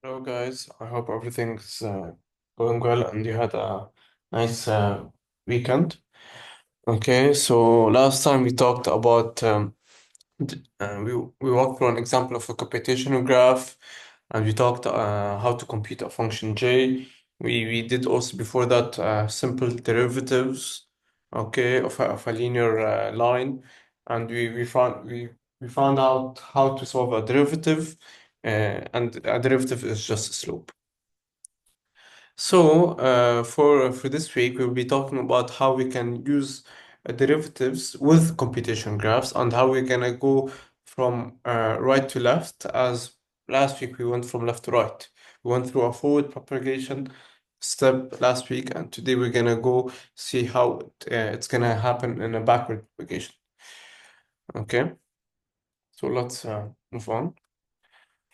Hello guys, I hope everything's going well and you had a nice weekend. Okay, so last time we talked about we walked through an example of a computational graph, and we talked how to compute a function j. We did also before that simple derivatives, okay, of a linear line, and we found out how to solve a derivative, and a derivative is just a slope. So, for this week, we'll be talking about how we can use derivatives with computation graphs and how we're gonna go from right to left. As last week, we went from left to right. We went through a forward propagation step last week, and today we're gonna go see how it's gonna happen in a backward propagation. Okay, so let's move on.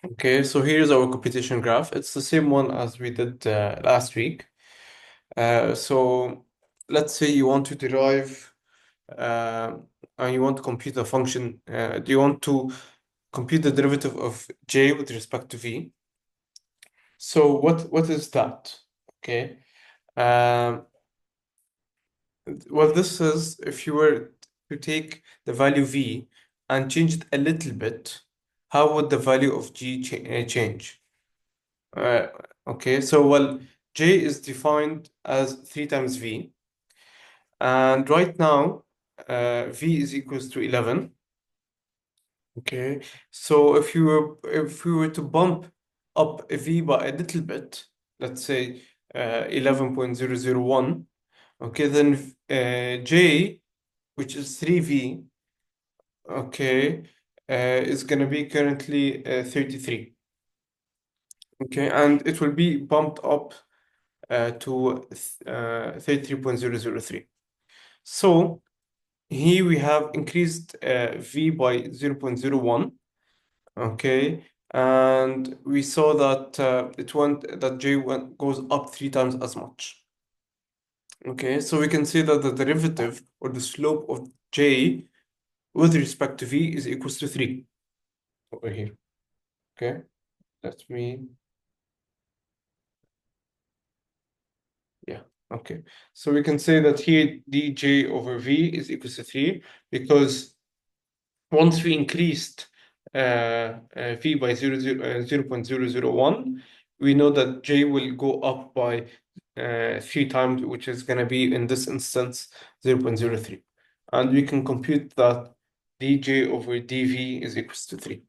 Okay, so here's our computation graph. It's the same one as we did last week. So let's say you want to derive uh, and you want to compute a function. Do you want to compute the derivative of j with respect to v? So what is that? Okay. Um, well, this is if you were to take the value v and change it a little bit, how would the value of change? Uh, okay, so well, j is defined as 3 times v. And right now, v is equals to 11. Okay, so if we were to bump up v by a little bit, let's say 11.001, okay, then j, which is 3v, okay, is going to be currently 33. Okay, and it will be bumped up to 33.003. So here we have increased V by 0.01, okay, and we saw that goes up 3 times as much. Okay, so we can say that the derivative or the slope of J with respect to V is equals to 3 over here. Okay, let me, yeah, okay. So we can say that here dj over V is equals to 3 because once we increased v by 0.001, we know that j will go up by 3 times, which is going to be, in this instance, 0.03. And we can compute that dj over dv is equals to 3.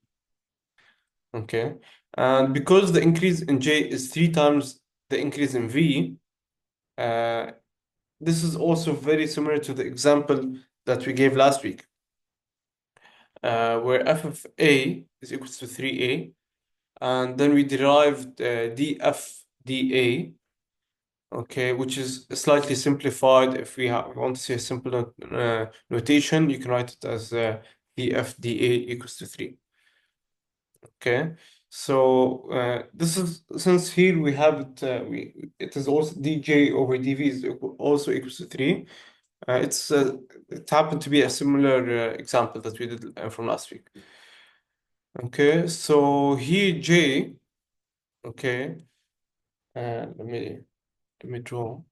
Okay. And because the increase in j is 3 times the increase in v, uh, this is also very similar to the example that we gave last week. Where f of a is equals to 3a, and then we derived df dA, okay, which is slightly simplified. If we want to say a simple notation, you can write it as df dA equals to 3. Okay, so this is, since here we have it, it is also dj over dv is also equals to 3. It happened to be a similar example that we did from last week. Okay, so here J, okay, let me draw.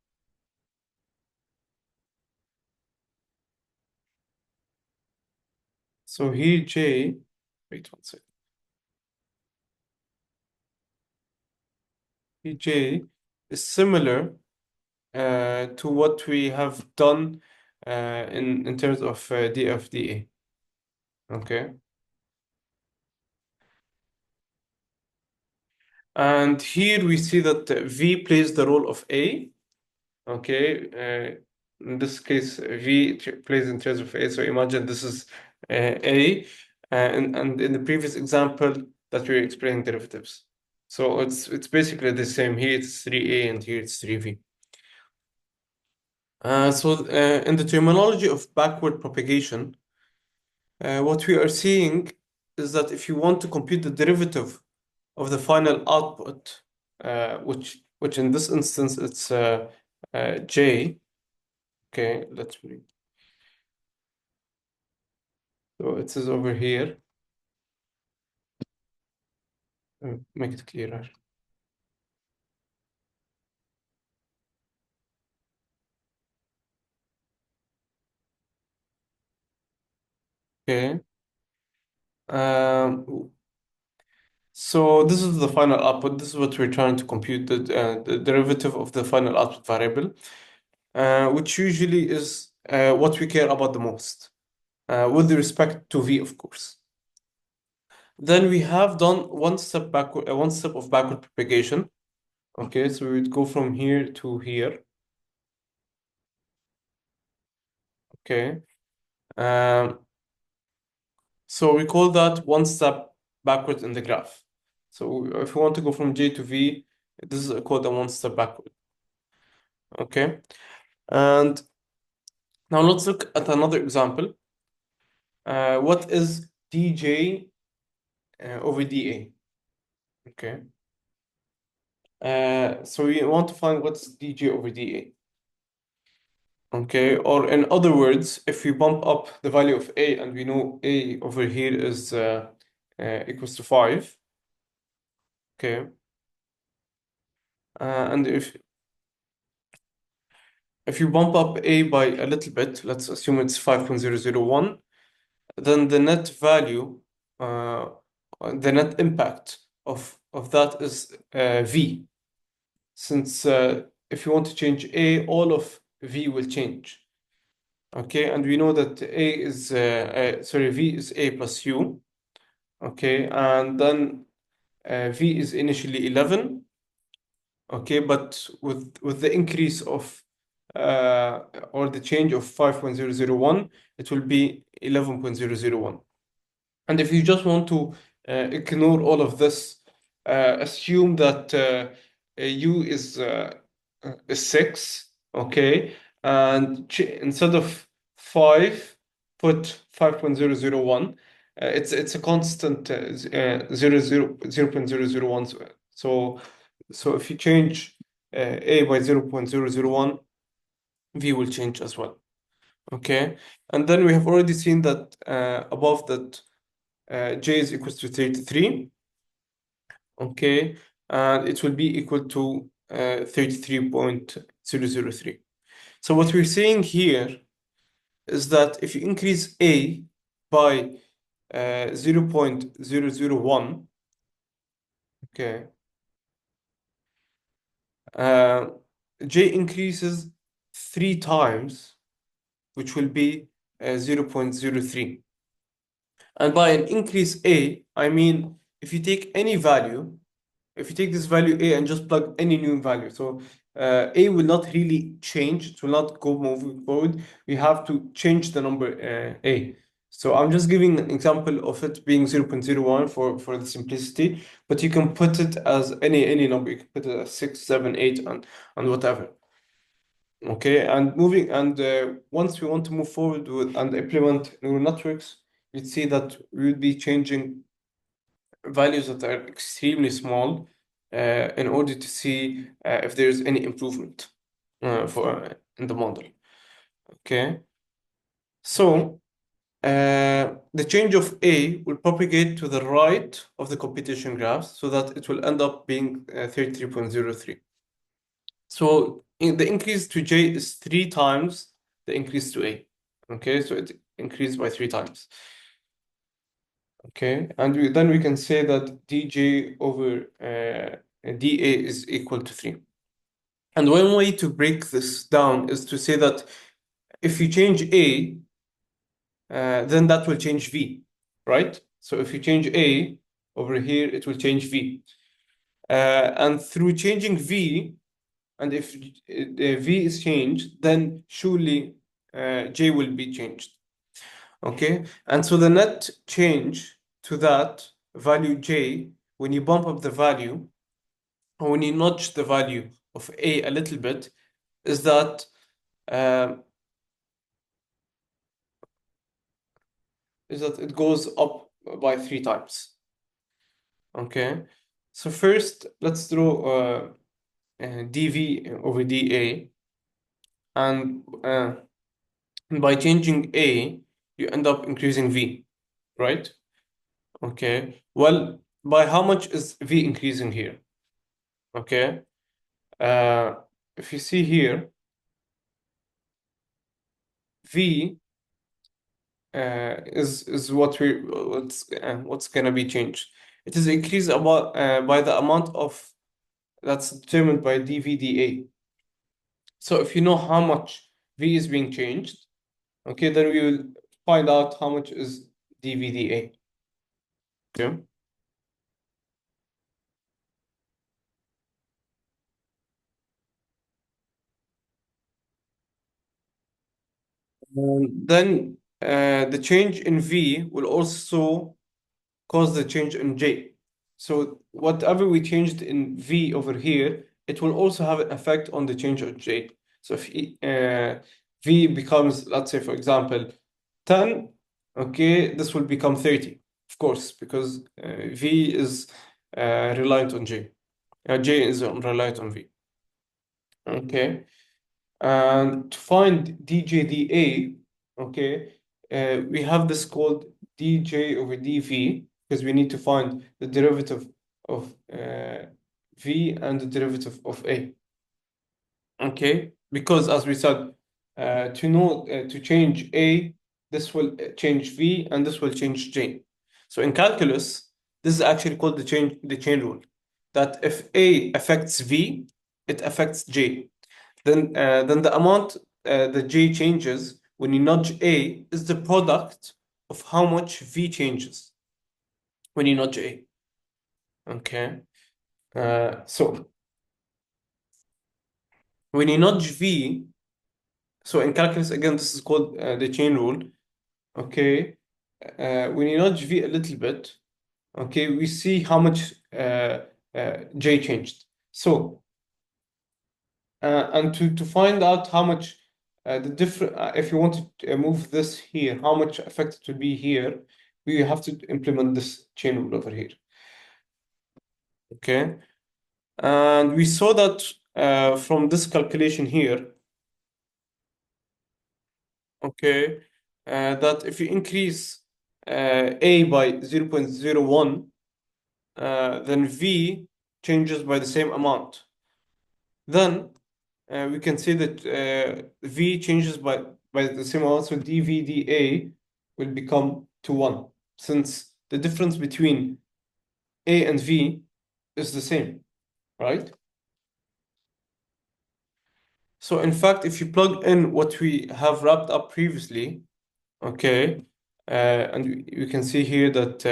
So here J, wait one second. Here J is similar to what we have done in terms of DFDA. Okay, and here we see that V plays the role of A. Okay, in this case, plays in terms of A. So imagine this is A, and in the previous example that we were explaining derivatives. So it's basically the same. Here it's 3A and here it's 3V. In the terminology of backward propagation, what we are seeing is that if you want to compute the derivative of the final output, which in this instance it's J. Okay, let's read. So it says over here, make it clearer. Okay. Um, so this is the final output. This is what we're trying to compute, the derivative of the final output variable, which usually is what we care about the most, with respect to v, of course. Then we have done one step backward, one step of backward propagation. Okay, so we would go from here to here. Okay. Um, so we call that one step backwards in the graph. So if we want to go from J to V, this is called a one step backward. Okay. And now let's look at another example. What is dj over dA? Okay. So we want to find what's dj over dA. Okay. Or in other words, if we bump up the value of A and we know A over here is equals to 5. Okay. And if you bump up A by a little bit, let's assume it's 5.001, then the net value, uh, the net impact of that is V. Since if you want to change A, all of V will change. Okay, and we know that V is A plus U. Okay, and then V is initially 11. Okay, but with the increase of or the change of 5.001, it will be 11.001. And if you just want to ignore all of this, assume that U is 6, okay, and instead of 5, put 5.001. It's a constant 0.001. So if you change A by 0.001, V will change as well. Okay, and then we have already seen that above that J is equals to 33. Okay, and it will be equal to 33.003. So what we're saying here is that if you increase A by 0.001, okay, uh, J increases 3 times, which will be 0.03. And by an increase A, I mean if you take any value, if you take this value A and just plug any new value, so A will not really change, it will not go moving forward. We have to change the number A. So I'm just giving an example of it being 0.01 for the simplicity, but you can put it as any number. You can put it as 6, 7, 8, and whatever. Okay, and once we want to move forward with and implement neural networks, you'd see that we would be changing values that are extremely small in order to see if there's any improvement for in the model. Okay, so the change of A will propagate to the right of the computation graph so that it will end up being 33.03. So the increase to J is 3 times the increase to A. Okay, so it increased by 3 times. Okay, and then we can say that dj over dA is equal to 3. And one way to break this down is to say that if you change A, then that will change V, right? So if you change A over here, it will change V. And through changing V, and if V is changed, then surely J will be changed. Okay, and so the net change to that value J, when you bump up the value, or when you notch the value of A a little bit, is that uh, it goes up by 3 times. Okay, so first let's draw dV over dA, and by changing A, you end up increasing V, right? Okay, well, by how much is V increasing here? Okay, uh, if you see here, V is what's gonna be changed. It is increased about by the amount of that's determined by dVdA. So if you know how much V is being changed, okay, then we will find out how much is dVdA. Okay. Then the change in V will also cause the change in J. So whatever we changed in V over here, it will also have an effect on the change of J. So if V becomes, let's say, for example, 10, okay, this will become 30, of course, because V is reliant on J. J is reliant on V. Okay. And to find dJdA, okay, we have this called dJ over dV because we need to find the derivative of V and the derivative of A. Okay, because as we said, to change A, this will change V and this will change J. So in calculus, this is actually called the chain rule, that if A affects V, it affects J. Then the amount that J changes when you nudge A is the product of how much V changes when you nudge A. Okay. So when you nudge V, so in calculus again, this is called the chain rule. Okay. When you nudge V a little bit, okay, we see how much J changed. So and to find out how much the different if you want to move this here, how much effect it will be here, we have to implement this chain rule over here. Okay, and we saw that from this calculation here. Okay, that if you increase A by 0.01, then V changes by the same amount. Then we can say that V changes by the same amount, so dVdA will become to 1, since the difference between A and V is the same, right? So in fact, if you plug in what we have wrapped up previously, okay, and you can see here that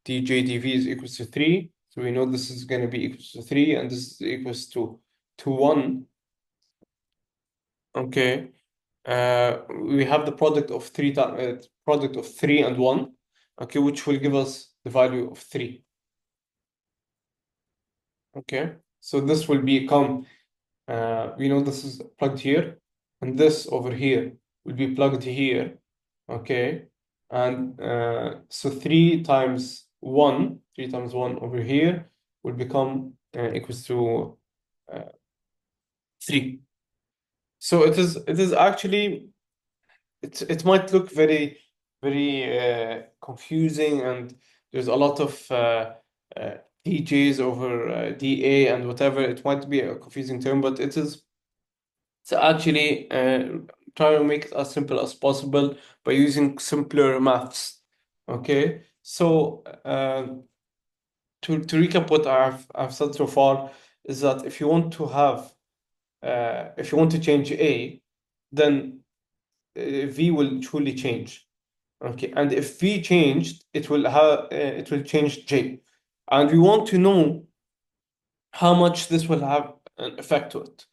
dJdV is equals to 3, so we know this is going to be equals to 3, and this is equals to 1, okay. We have the product of 3 and 1, okay, which will give us the value of 3. Okay, so this will become we know this is plugged here, and this over here will be plugged here. Okay, and so 3 times 1 over here will become equals to 3. So it is actually, it might look very confusing, and there's a lot of DJs over DA and whatever. It might be a confusing term, but it's actually trying to make it as simple as possible by using simpler maths. Okay, so to recap what I've said so far is that if you want to change A, then V will truly change. Okay, and if V changed, it will change J, and we want to know how much this will have an effect to it.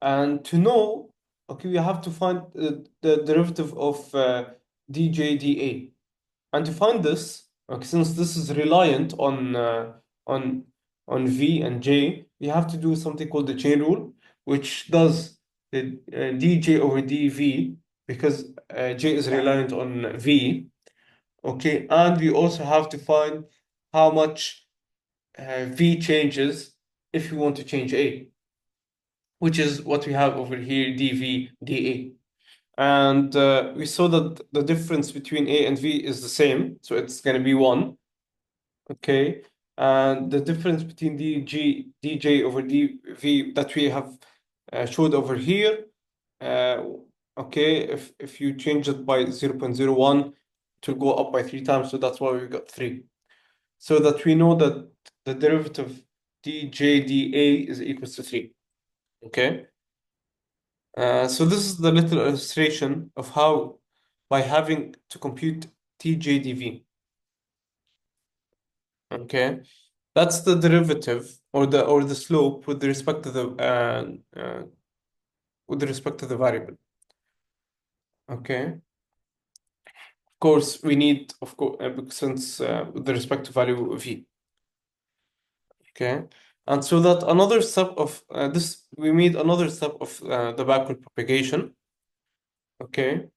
And to know, okay, we have to find the derivative of dJdA. And to find this, okay, since this is reliant on on V and J, we have to do something called the chain rule, which does the dJ over dV, because J is reliant on V. Okay, and we also have to find how much V changes if we want to change A, which is what we have over here, dV dA. And we saw that the difference between A and V is the same, so it's going to be 1. Okay, and the difference between dJ over dV that we have showed over here, Okay, if you change it by 0.01, it will go up by three times, so that's why we got 3. So that we know that the derivative dJdA is equals to 3. Okay, so this is the little illustration of how by having to compute tjdv. Okay, that's the derivative or the slope with respect to the variable. Okay, of course we need of course since with respect to value v. Okay, and so that another step of this we made another step of the backward propagation. Okay,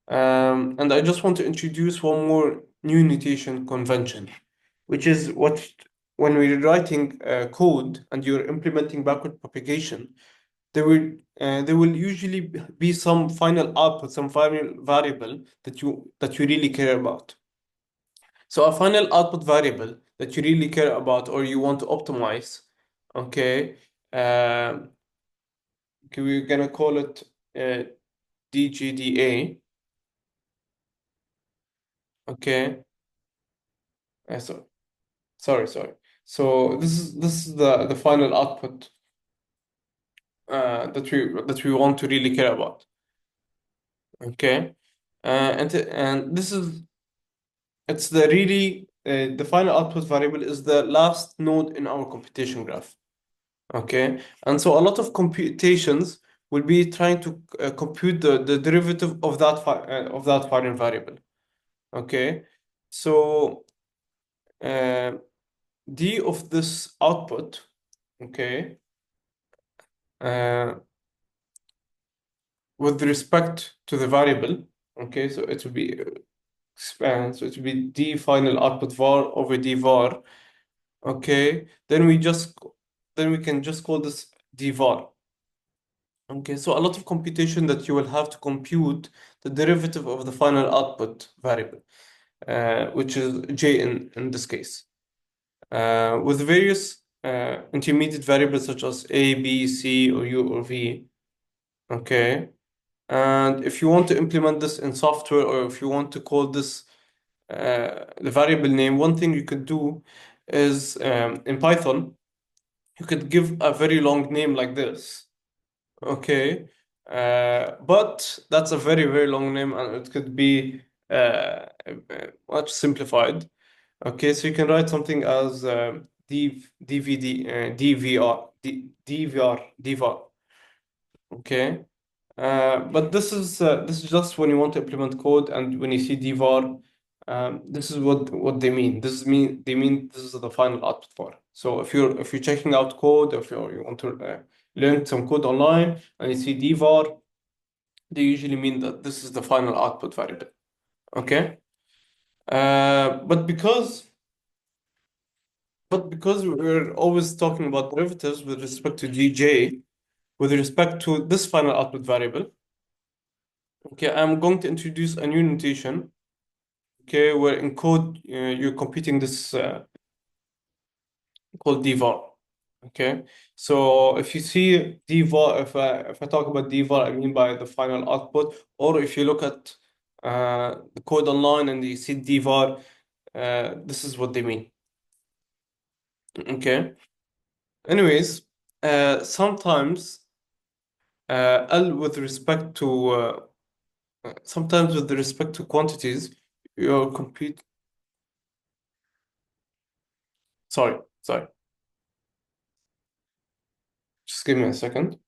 and I just want to introduce one more new notation convention, which is what when we're writing code and you're implementing backward propagation, there will usually be some final output, some final variable that you really care about. So a final output variable that you really care about or you want to optimize, okay, um, okay, we're gonna call it DGDA, okay. So sorry. So this is the final output that we want to really care about, okay. And this is it's the really the final output variable is the last node in our computation graph. Okay, and so a lot of computations will be trying to compute the derivative of that final variable. Okay, so uh, d of this output, okay, uh, with respect to the variable, okay, so it will be expand, so it will be d final output var over d var. Okay, then we can just call this d var. Okay, so a lot of computation that you will have to compute the derivative of the final output variable, which is j in this case, with various intermediate variables such as a, b, c, or u, or v. Okay, and if you want to implement this in software or if you want to call this the variable name, one thing you could do is in Python, you could give a very long name like this. Okay. But that's a very, very long name and it could be much simplified. Okay, so you can write something as DVD, DVR, DVR. Okay. But this is just when you want to implement code and when you see dvar, this is what they mean. They mean this is the final output var. So if you're checking out code, if you want to learn some code online and you see dvar, they usually mean that this is the final output variable. Okay. But because we're always talking about derivatives with respect to dj, with respect to this final output variable, okay, I'm going to introduce a new notation. Okay, where in code you're computing this called dvar. Okay, so if you see dvar, if I talk about dvar, I mean by the final output. Or if you look at the code online and you see dvar, this is what they mean. Okay. Anyways, sometimes L with respect to sometimes with respect to quantities, you're compute. Sorry. Just give me a second.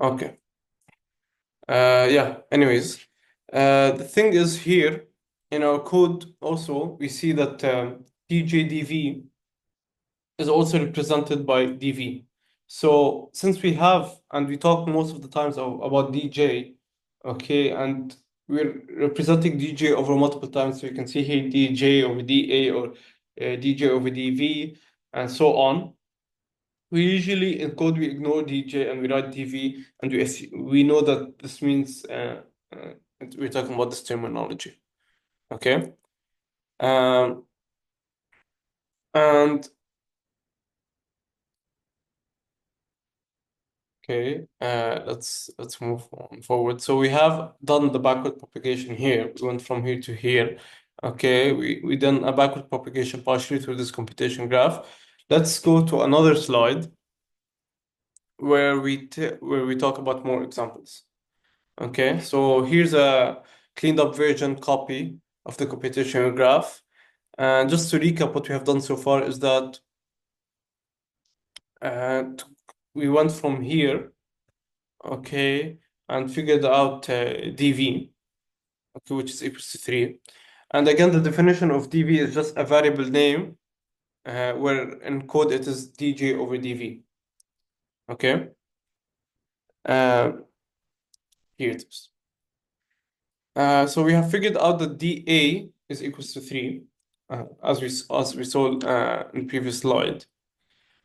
Okay. Yeah, anyways, the thing is here in our code also, we see that djdv is also represented by dv. So since we have, and we talk most of the times about dj, okay, and we're representing dj over multiple times, so you can see here dj over da or dj over dv, and so on. We usually in code we ignore DJ and we write DV and we know that this means uh, we're talking about this terminology. Okay. Um, and Okay, let's move on forward. So we have done the backward propagation here. We went from here to here. Okay, we done a backward propagation partially through this computation graph. Let's go to another slide where we talk about more examples. Okay, so here's a cleaned up version copy of the computational graph. And just to recap, what we have done so far is that t- we went from here, okay, and figured out dv, okay, which is equals to 3. And again, the definition of dv is just a variable name, where in code it is dj over dv, okay? Uh, Here it is. So we have figured out that dA is equals to 3, as we saw in previous slide.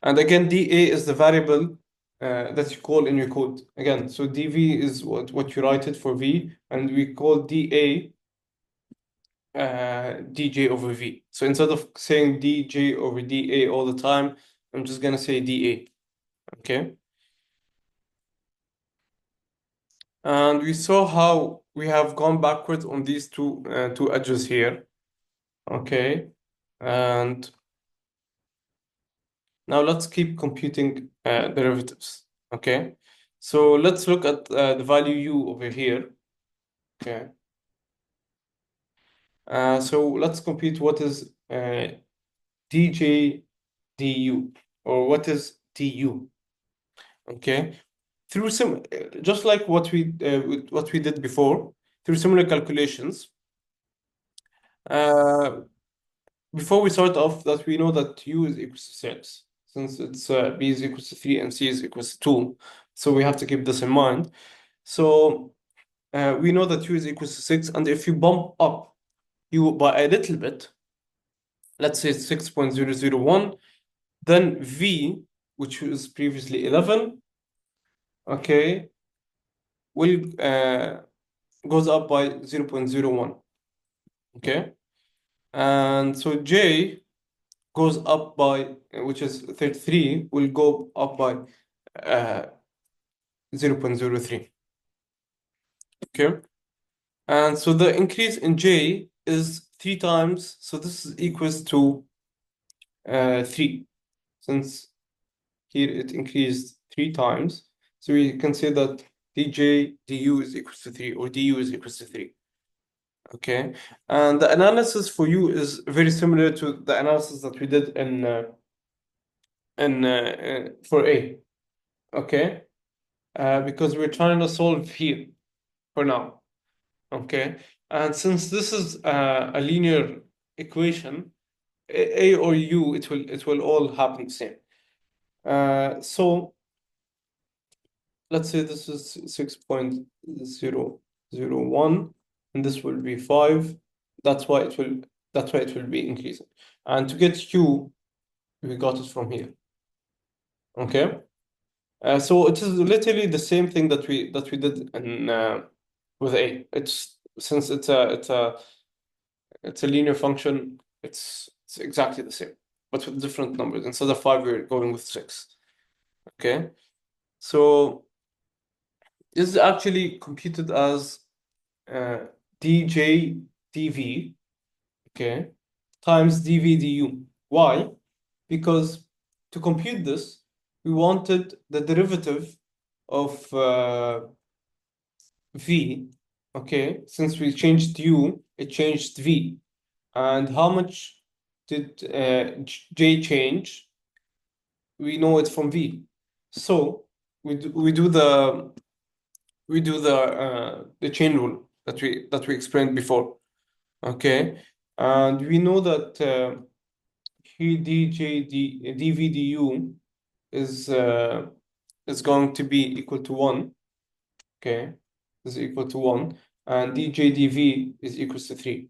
And again, dA is the variable that you call in your code. Again, so dv is what you write it for v, and we call dA dj over v. So instead of saying dj over dA all the time, I'm just gonna say dA, okay? And we saw how we have gone backwards on these two edges here, okay? And now let's keep computing derivatives, okay? So let's look at the value u over here, okay? So let's compute what is dj du, or what is du, okay? Through some, just like what we did before, through similar calculations. Uh, Before we start off, that we know that u is equals to 6, since it's b is equals to 3 and c is equals to 2. So we have to keep this in mind. So we know that u is equals to 6, and if you bump up u by a little bit, let's say 6.001, then v, which was previously 11, okay, will goes up by 0.01, okay? And so j goes up by, which is 33, will go up by 0.03, okay? And so the increase in j is 3 times, so this is equals to 3, since here it increased 3 times. So we can say that dj du is equals to 3, or du is equals to 3. Okay, and the analysis for u is very similar to the analysis that we did in for a. Okay, because we're trying to solve here for now. Okay, and since this is a linear equation, a or u, it will all happen the same. So let's say this is 6.001, and this will be 5. That's why it will be increasing. And to get u, we got it from here. Okay. So it is literally the same thing that we did in with a. It's since it's a linear function, it's exactly the same, but with different numbers. Instead of 5, we're going with 6. Okay. So this is actually computed as dj dv, okay, times dv du. Why? Because to compute this, we wanted the derivative of v, okay? Since we changed u, it changed v. And how much did j change? We know it from v. So we do the chain rule that we explained before, okay? And we know that here dv du is going to be equal to 1, okay? Is equal to 1, and dj dv is equals to 3.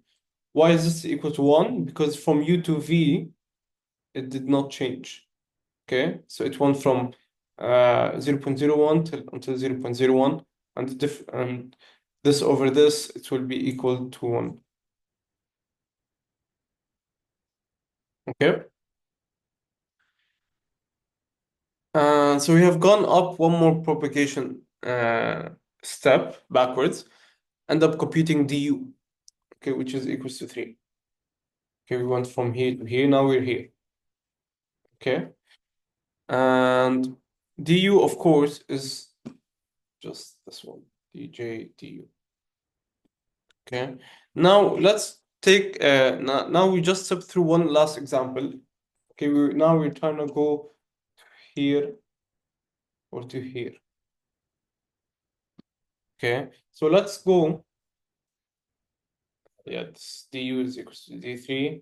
Why is this equal to 1? Because from u to v, it did not change, okay? So it went from 0.01 until 0.01, and this over this, it will be equal to 1, okay? So we have gone up one more propagation step backwards, end up computing du, okay, which is equals to 3. Okay, we went from here to here, now we're here. Okay, and du, of course, is just this one, dj du. Okay, now let's take, now we just step through one last example. Okay, now we're trying to go here or to here. Okay, so let's go. Yeah, this du is equals to d3.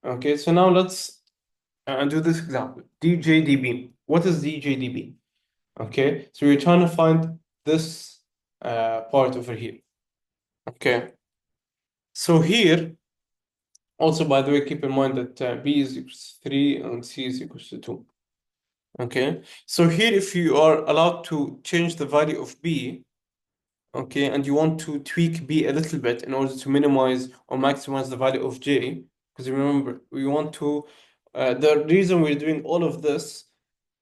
Okay, so now let's do this example. djdb. What is djdb? Okay, so we're trying to find this part over here. Okay, so here, also by the way, keep in mind that b is equals to 3 and c is equals to 2. Okay, so here if you are allowed to change the value of b, okay, and you want to tweak b a little bit in order to minimize or maximize the value of j, because remember, we want to, the reason we're doing all of this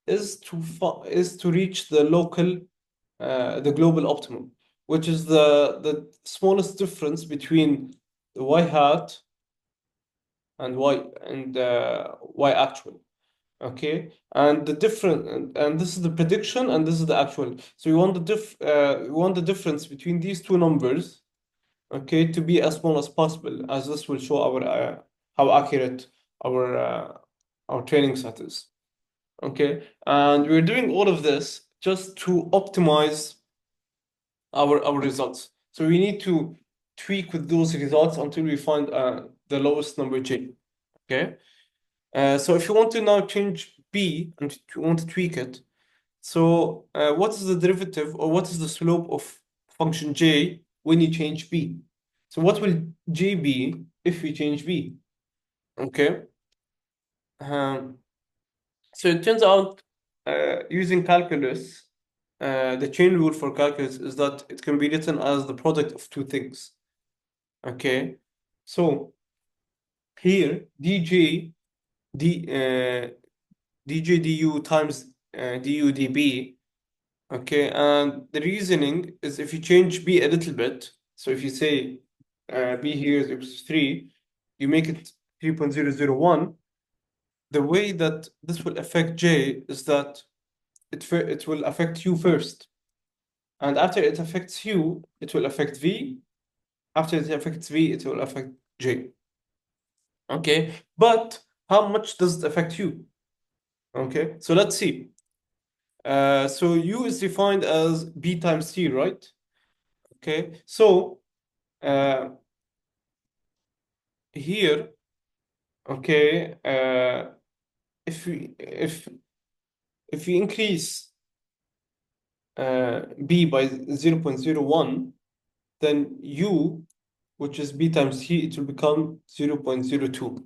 is to reach the local, the global optimum, which is the smallest difference between the y hat and y actual. Okay, and the different and this is the prediction and this is the actual. So we want the difference between these two numbers, okay, to be as small as possible, as this will show our how accurate our training set is. Okay, and we're doing all of this just to optimize our results. So we need to tweak with those results until we find the lowest number j. Okay, so if you want to now change b and you want to tweak it, so what is the derivative or what is the slope of function j when you change b? So what will j be if we change b? Okay. Um, so it turns out using calculus, the chain rule for calculus is that it can be written as the product of two things. Okay. So here dj du times du db. Okay, and the reasoning is if you change b a little bit, so if you say b here is equals to 3, you make it 3.001, the way that this will affect j is that it will affect u first. And after it affects u, it will affect v. After it affects v, it will affect j. Okay, but how much does it affect u? Okay, so let's see. So u is defined as b times t, right? Okay, so uh, here, okay, if we increase b by 0.01, then u, which is b times t, it will become 0.02.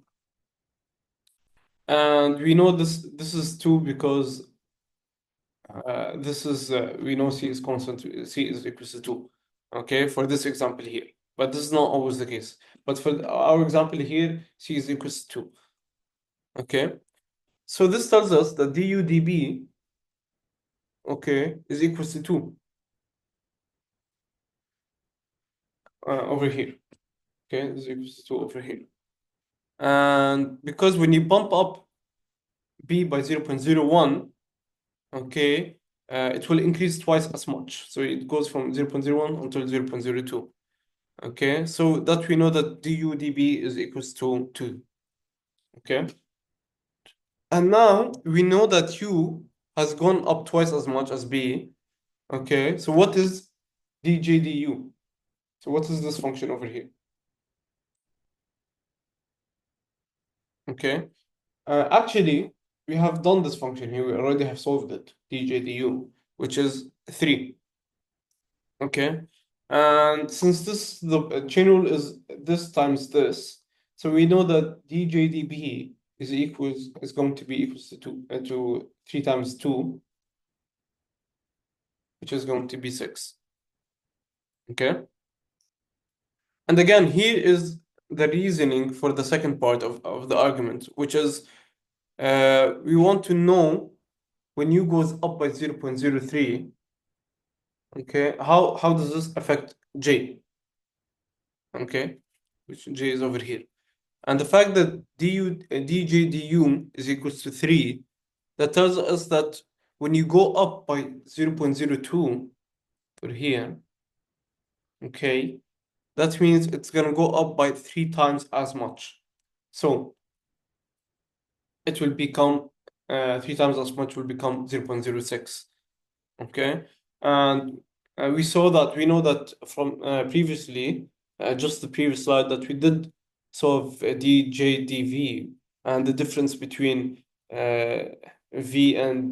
And we know this is 2 because this is we know c is constant, c is equals to 2. Okay, for this example here. But this is not always the case. But for our example here, c is equals to 2. Okay, so this tells us that du db, okay, is equals to 2 over here. Okay, is equals to 2 over here. And because when you bump up b by 0.01, okay, it will increase twice as much. So it goes from 0.01 until 0.02. Okay, so that we know that du db is equals to 2. Okay, and now we know that u has gone up twice as much as b. Okay, so what is dj du? So what is this function over here? Okay, actually, we have done this function here. We already have solved it, dj du, which is 3. Okay, and since the chain rule is this times this, so we know that dj db is going to be equals to 3 times 2, which is going to be 6. Okay, and again, here is the reasoning for the second part of the argument, which is we want to know when u goes up by 0.03, okay, how does this affect j? Okay, which j is over here. And the fact that dj du is equals to 3, that tells us that when you go up by 0.02 over here, okay, that means it's gonna go up by 3 times as much. So it will become 3 times as much will become 0.06. Okay, and we know that from previously, just the previous slide, that we did solve dj/dv, and the difference between v and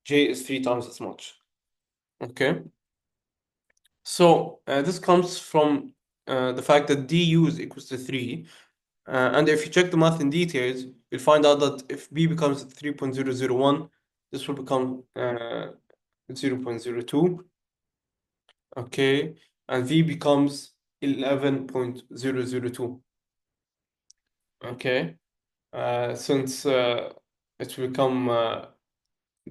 j is 3 times as much. Okay, so this comes from the fact that du is equals to 3. And if you check the math in details, you'll find out that if b becomes 3.001, this will become 0.02. Okay, and v becomes 11.002. Okay, since it will become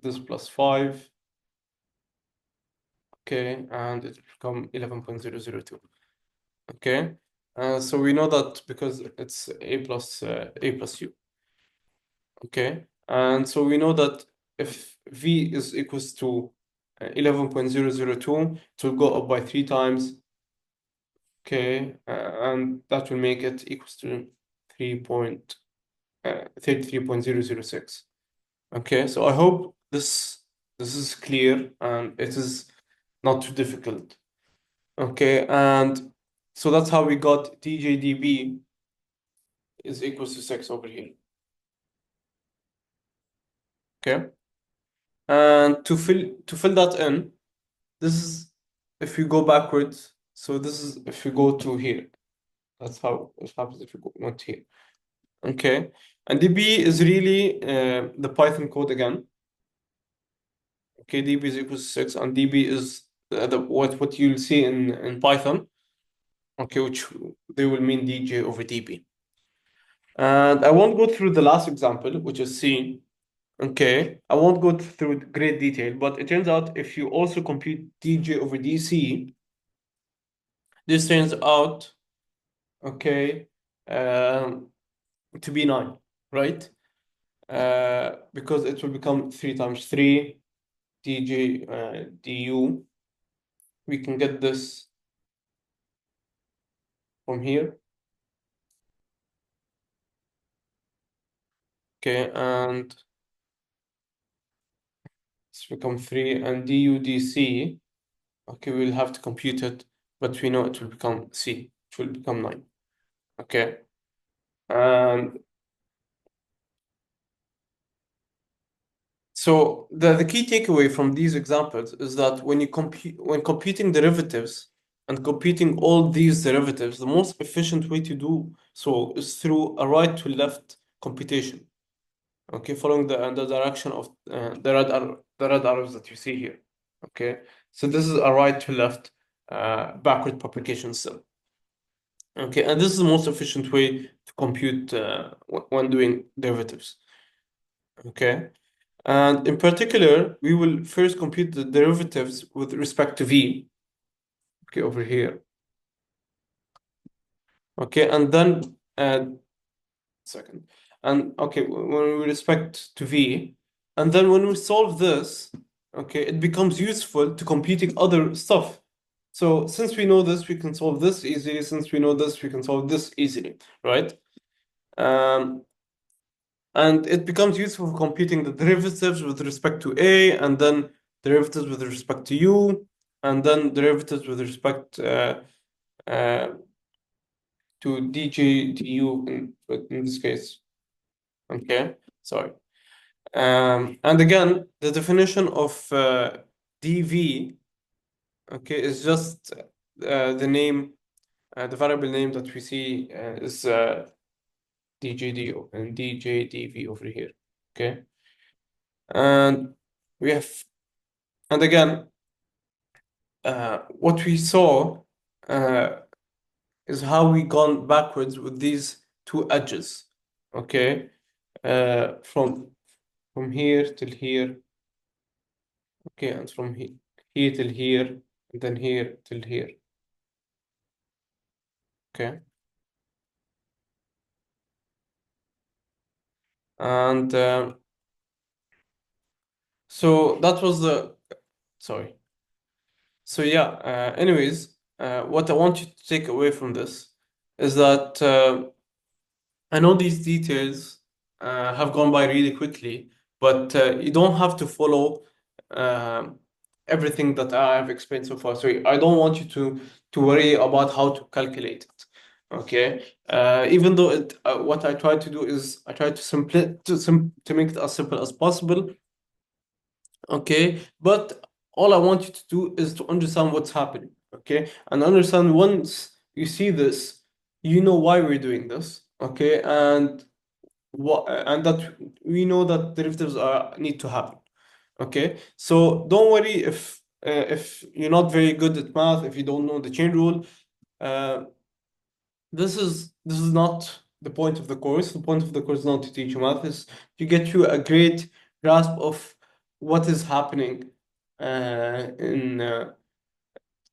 this plus 5. Okay, and it will become 11.002. Okay, so we know that because it's a plus u. Okay, and so we know that if v is equals to 11.002, it will go up by 3 times. Okay, and that will make it equals to 33.006. Okay, so I hope this is clear and it is not too difficult. Okay, and so that's how we got djdb is equals to 6 over here. Okay, and to fill that in, this is if we go backwards. So this is if we go to here. That's how it happens if you went here. Okay, and db is really the Python code again. Okay, db is equals to 6, and db is what you'll see in Python. Okay, which they will mean dj over db. And I won't go through the last example, which is C. Okay, I won't go through great detail, but it turns out if you also compute dj over dc, this turns out, okay, to be 9, right? Because it will become 3 times 3 dj du. We can get this from here. Okay, and it's become 3, and du dc. Okay, we'll have to compute it, but we know it will become c. It will become 9. Okay, and so the key takeaway from these examples is that when computing derivatives and computing all these derivatives, the most efficient way to do so is through a right to left computation. Okay, following the direction of the red arrows that you see here. Okay, so this is a right to left backward propagation cell. Okay, and this is the most efficient way to compute when doing derivatives. Okay. And in particular, we will first compute the derivatives with respect to v. Okay, over here. Okay, and then second. And okay, when we respect to v, and then when we solve this, okay, it becomes useful to computing other stuff. So since we know this, we can solve this easily. Since we know this, we can solve this easily, right? And it becomes useful for computing the derivatives with respect to a, and then derivatives with respect to u, and then derivatives with respect uh, to dj du in this case. Okay, sorry. And again, the definition of dv, okay, is just the name, the variable name that we see is dj du and dj dv over here. Okay, and we have, and again, what we saw is how we gone backwards with these two edges. Okay, from here till here. Okay, and from here till here, and then here till here. Okay, and so that was the sorry. So yeah. Anyways, what I want you to take away from this is that I know these details have gone by really quickly, but you don't have to follow um everything that I have explained so far. So I don't want you to worry about how to calculate it. Okay. Even though what I try to do is I try to to make it as simple as possible. Okay, but all I want you to do is to understand what's happening. Okay, and understand once you see this, you know why we're doing this. Okay, and what and that we know that derivatives are need to happen. Okay, so don't worry if you're not very good at math, if you don't know the chain rule. Uh, this is not the point of the course. The point of the course is not to teach you math, is to get you a great grasp of what is happening in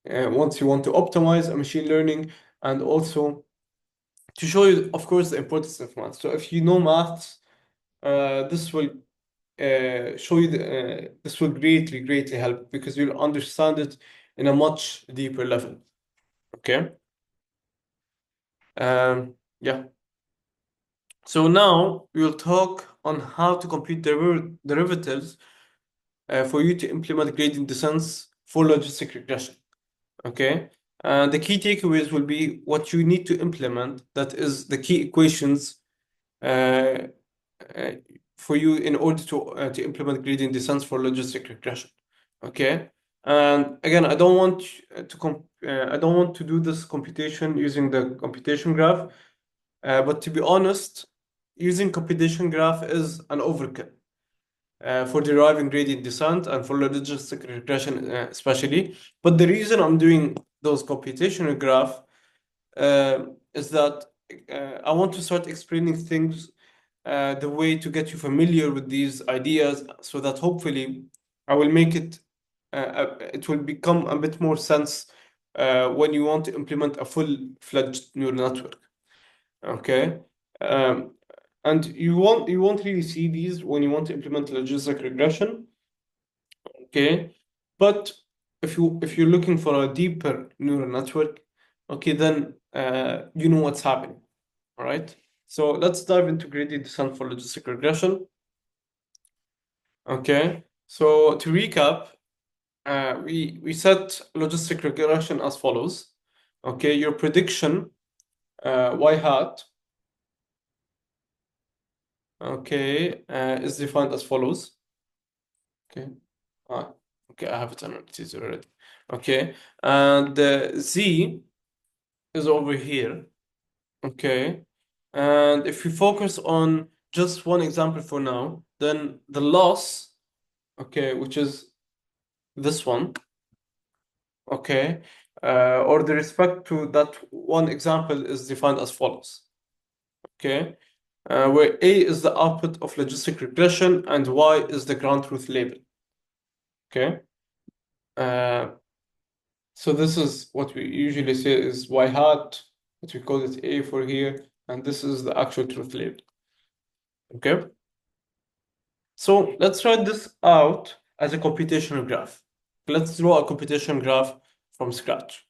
once you want to optimize a machine learning, and also to show you, of course, the importance of math. So if you know maths, this will show you this will greatly help because you'll understand it in a much deeper level. Okay. Yeah. So now we'll talk on how to compute derivatives for you to implement gradient descents for logistic regression. Okay. The key takeaways will be what you need to implement, that is the key equations uh, uh, for you in order to implement gradient descents for logistic regression. Okay. And again, I don't want to do this computation using the computation graph, but to be honest, using computation graph is an overkill for deriving gradient descent and for logistic regression especially. But the reason I'm doing those computational graph is that I want to start explaining things the way to get you familiar with these ideas, so that hopefully I will make it will become a bit more sense when you want to implement a full-fledged neural network. Okay. Um, and you won't really see these when you want to implement logistic regression. Okay. But if you're looking for a deeper neural network, okay, then you know what's happening. All right. So let's dive into gradient descent for logistic regression. Okay. So to recap, we set logistic regression as follows. Okay, your prediction y hat, okay, is defined as follows. Okay. Ah, okay, I have it annotated already. Okay, and z is over here. Okay, and if we focus on just one example for now, then the loss, okay, which is this one, okay, or the respect to that one example is defined as follows. Okay, where A is the output of logistic regression and Y is the ground truth label. Okay. Uh, So this is what we usually say is y hat, but we call it A for here, and this is the actual truth label. Okay? So let's write this out as a computational graph. Let's draw a computational graph from scratch.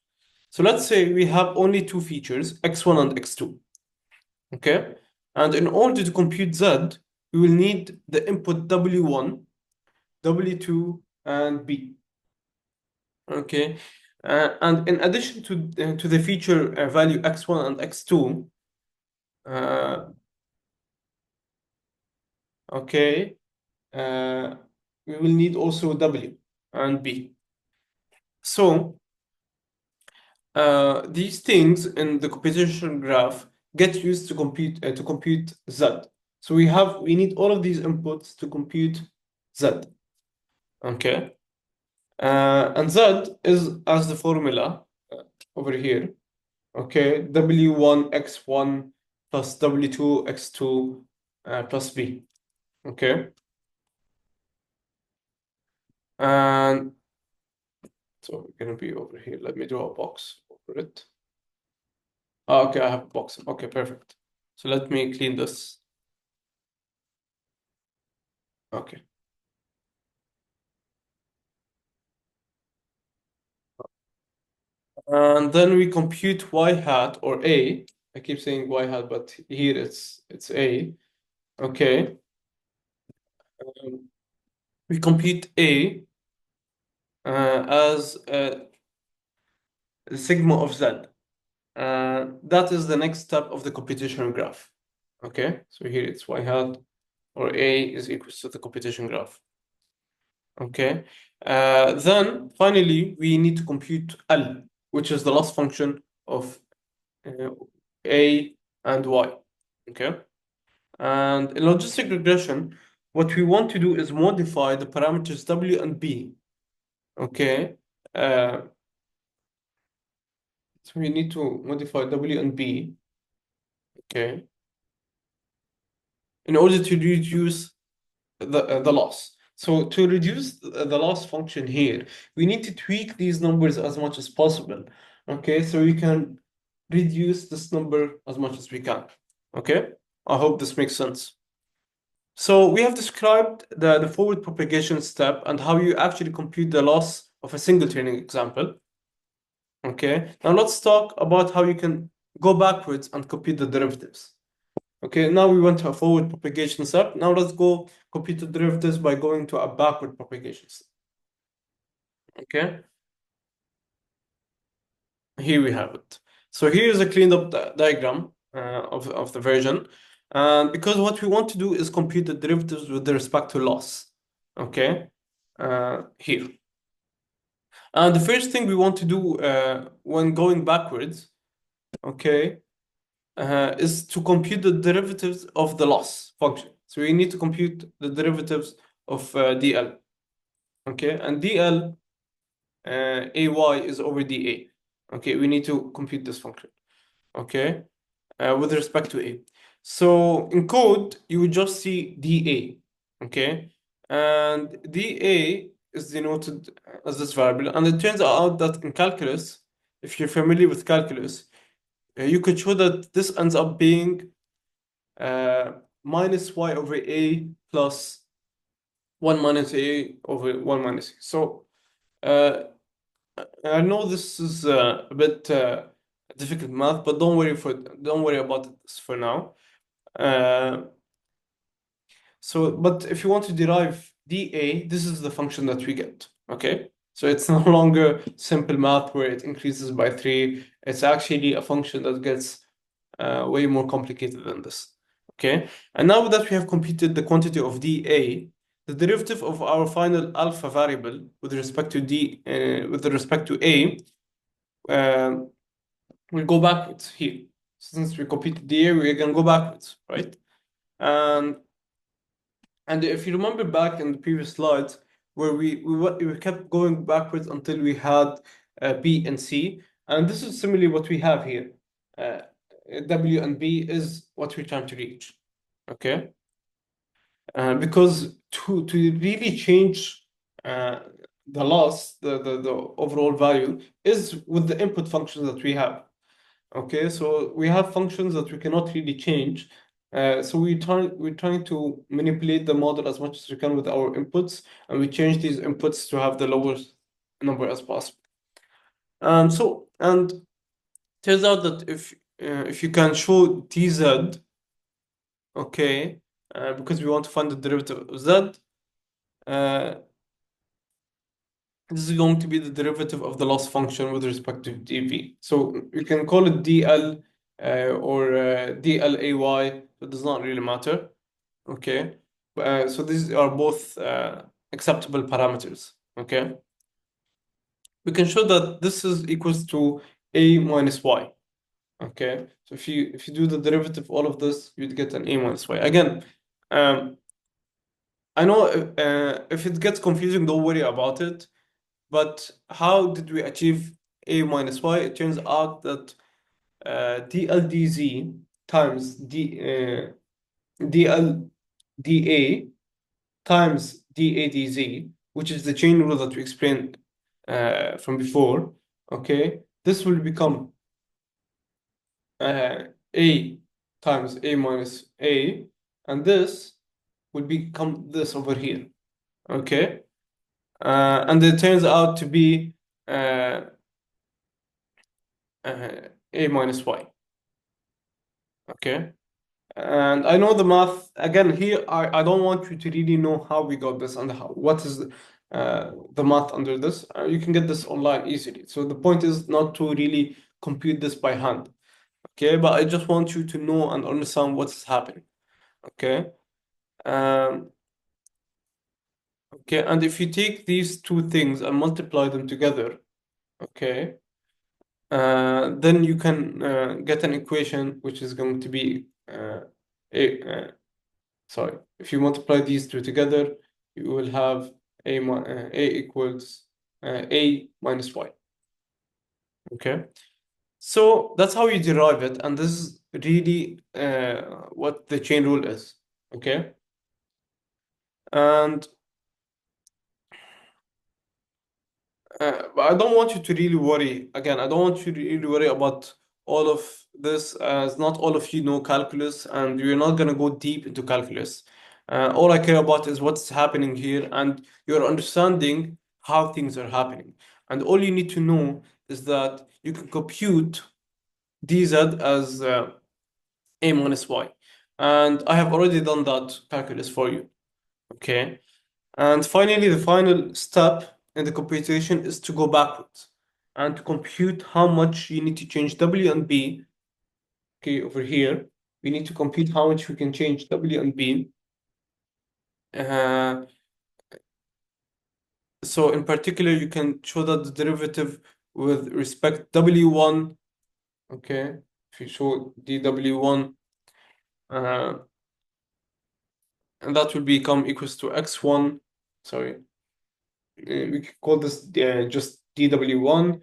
So let's say we have only two features, x1 and x2. Okay? And in order to compute z, we will need the input w1, w2, and b. Okay. And in addition to the feature value x1 and x2, okay, uh, we will need also w and b. So these things in the computation graph get used to compute z. So we need all of these inputs to compute z. Okay, and z is as the formula over here. Okay, w1 x1 plus w2 x2 plus b. Okay, and so we're gonna be over here. Let me draw a box over it. Ah, okay, I have a box. Okay, perfect. So let me clean this. Okay, and then we compute y hat or a. I keep saying y hat, but here it's a. Okay, um, we compute a as sigma of z. That is the next step of the computation graph. Okay, so here it's y hat or a is equals to the computation graph. Okay, then finally we need to compute L, which is the loss function of uh, a and y. Okay, and in logistic regression, what we want to do is modify the parameters w and b. Okay, uh, so we need to modify w and b. Okay, in order to reduce the loss. So to reduce the loss function here, we need to tweak these numbers as much as possible. Okay, so we can reduce this number as much as we can. Okay, I hope this makes sense. So we have described the forward propagation step and how you actually compute the loss of a single training example. Okay, now let's talk about how you can go backwards and compute the derivatives. Okay, now we went to a forward propagation step. Now let's go compute the derivatives by going to a backward propagation step. Okay, here we have it. So here is a cleaned up diagram of the version. And because what we want to do is compute the derivatives with respect to loss. Okay, here. And the first thing we want to do when going backwards, okay, is to compute the derivatives of the loss function. So we need to compute the derivatives of dl. Okay, and dl ay is over dA. Okay, we need to compute this function. Okay, with respect to a. So in code, you would just see dA. Okay, and dA is denoted as this variable, and it turns out that in calculus, if you're familiar with calculus, you could show that this ends up being minus y over a plus 1 minus a over 1 minus a. So uh, I know this is a bit difficult math, but don't worry about this for now. Uh, but if you want to derive dA, this is the function that we get. Okay, so it's no longer simple math where it increases by 3. It's actually a function that gets way more complicated than this. Okay, and now that we have computed the quantity of dA, the derivative of our final alpha variable with respect to with respect to a, we'll go backwards here. Since we computed dA, we're gonna go backwards, right? And if you remember back in the previous slides, where we kept going backwards until we had B and C, and this is similarly what we have here. Uh, W and B is what we're trying to reach. Okay, because to really change the loss, the overall value is with the input functions that we have. Okay, so we have functions that we cannot really change. So we're trying to manipulate the model as much as we can with our inputs, and we change these inputs to have the lowest number as possible. And turns out that if you can show dz, okay, because we want to find the derivative of z, uh, this is going to be the derivative of the loss function with respect to dv. So you can call it dl or dlay. It does not really matter. Okay. So these are both acceptable parameters. Okay. We can show that this is equals to a minus y. Okay. So if you do the derivative of all of this, you'd get an a minus y. Again, I know if it gets confusing, don't worry about it. But how did we achieve a minus y? It turns out that dldz times dl dA times dA dz, which is the chain rule that we explained from before. Okay, this will become a times a minus a, and this will become this over here. Okay, and it turns out to be uh, a minus y. Okay. And I know the math again here. I don't want you to really know how we got this and how, what is the math under this. You can get this online easily. So the point is not to really compute this by hand. Okay, but I just want you to know and understand what's happening. Okay. Um, okay, and if you take these two things and multiply them together, okay, then you can get an equation which is going to be a sorry, if you multiply these two together, you will have a equals a minus y. Okay, so that's how you derive it, and this is really what the chain rule is. Okay, and but I don't want you to really worry. Again, I don't want you to really worry about all of this, as not all of you know calculus, and you're not gonna go deep into calculus. All I care about is what's happening here, and your understanding how things are happening. And all you need to know is that you can compute dz as a minus y, and I have already done that calculus for you. Okay. And finally, the final step in the computation is to go backwards and to compute how much you need to change W and B. Okay, over here, we need to compute how much we can change W and B. Uh, so in particular, you can show that the derivative with respect W1, okay, if you show dW1, uh, and that will become equals to X1, sorry, we can call this just dW1.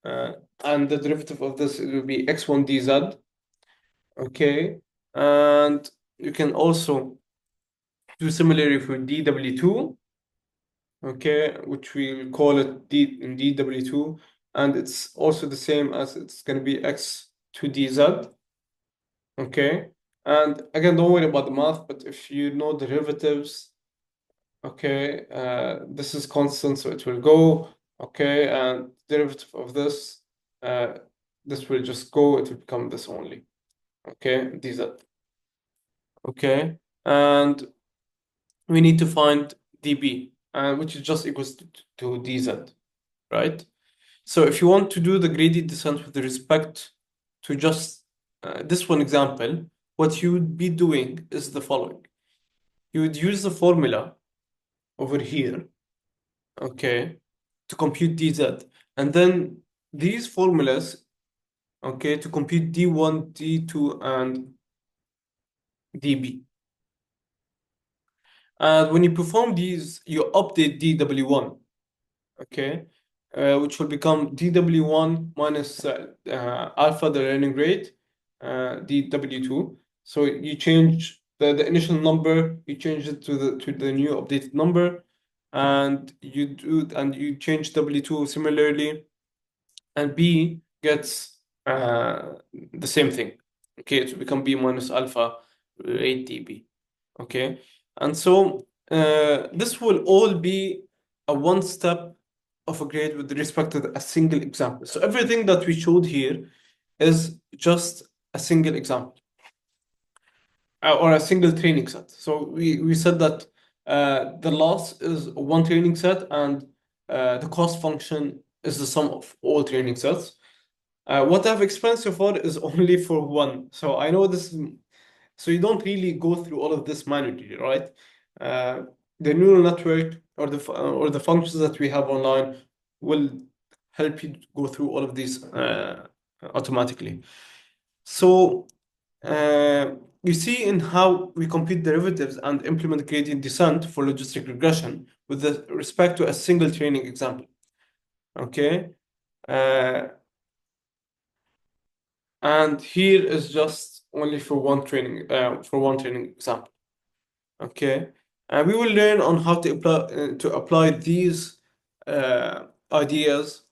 And the derivative of this will be x1 dz. Okay, and you can also do similarly for dw2. Okay, which we'll call it d in dw2, and it's also the same as it's going to be x2 dz. Okay, and again, don't worry about the math, but if you know derivatives, okay, this is constant, so it will go. Okay, and derivative of this will just go, it will become this only. Okay, dz. Okay, and we need to find dB, which is just equals to dz, right? So if you want to do the gradient descent with respect to just this one example, what you would be doing is the following. You would use the formula over here, okay, to compute dz, and then these formulas, okay, to compute d1, d2, and dB. And when you perform these, you update dw1, okay, which will become dw1 minus alpha, the learning rate, dw2. So you change the initial number, you change it to the new updated number, and you change w2 similarly, and b gets the same thing. Okay, it will become b minus alpha rate dB. Okay, and so this will all be a one step of a grade with respect to a single example. So everything that we showed here is just a single example or a single training set. So we said that the loss is one training set, and the cost function is the sum of all training sets. What I've explained so far is only for one. So I know this, so you don't really go through all of this manually, right? Uh, the neural network or the functions that we have online will help you go through all of these automatically. So you see in how we compute derivatives and implement gradient descent for logistic regression with respect to a single training example. Okay. And here is just only for one training example. Okay, and we will learn on how to apply these ideas,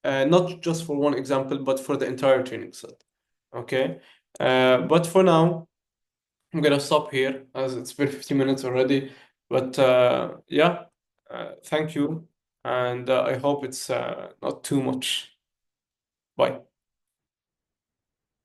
not just for one example, but for the entire training set. Okay, but for now, I'm gonna stop here as it's been 15 minutes already. But yeah, thank you, and I hope it's not too much. Bye.